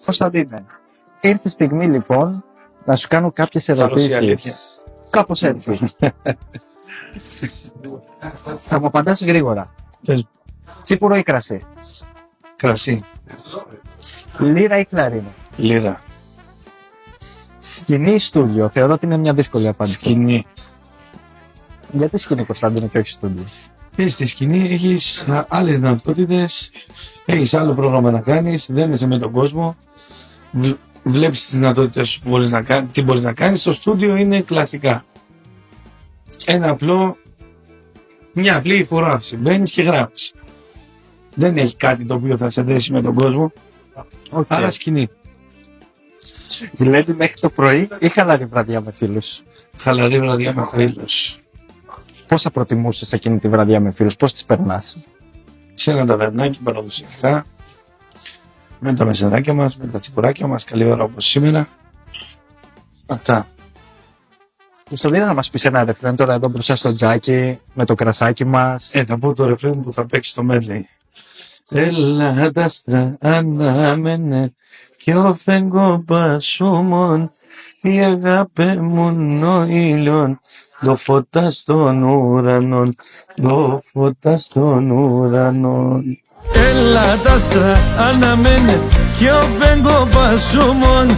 Κωνσταντίνε, ήρθε η στιγμή λοιπόν να σου κάνω κάποιες ερωτήσεις. Κάπως έτσι. Θα μου απαντάς γρήγορα. Τσίπουρο ή κρασί? Κρασί. Λύρα ή κλαρίνο? Λύρα. Σκηνή ή στούντιο? Θεωρώ ότι είναι μια δύσκολη απάντηση. Σκηνή. Γιατί σκηνή, Κωνσταντίνε, και όχι στούντιο? Στη σκηνή έχεις άλλες δυνατότητες, έχεις άλλο πρόγραμμα να κάνεις, δεν είσαι με τον κόσμο, βλέπεις τις δυνατότητες σου που μπορείς να κάνεις, τι μπορείς να κάνεις. Στο στούντιο είναι κλασικά. Μια απλή ηχογράφηση. Μπαίνεις και γράφεις. Δεν έχει κάτι το οποίο θα σε δέσει με τον κόσμο. Okay. Άρα σκηνή. Δηλαδή μέχρι το πρωί ή χαλαρή βραδιά με φίλους? Χαλαρή βραδιά με φίλους. Πώς θα προτιμούσες εκείνη τη βραδιά με φίλους, πώς τις περνάς? Σε ένα ταβερνάκι παραδοσιακά, με τα μεσεδάκια μας, με τα τσιπουράκια μας, καλή ώρα όπως σήμερα. Αυτά. Κωνσταντίνε, θα μας πεις ένα ρεφρέν τώρα εδώ μπροστά στο τζάκι, με το κρασάκι μας? Θα πω το ρεφρέν που θα παίξει στο medley. Έλα τα άστρα ανάμενε κι ο φεγγό πασούμον, η αγάπη μου νοήλιον, το φώτα στον ουρανόν, το φώτα στον ουρανόν. Έλα τα άστρα αναμένε κι ο φεγγό πασούμον,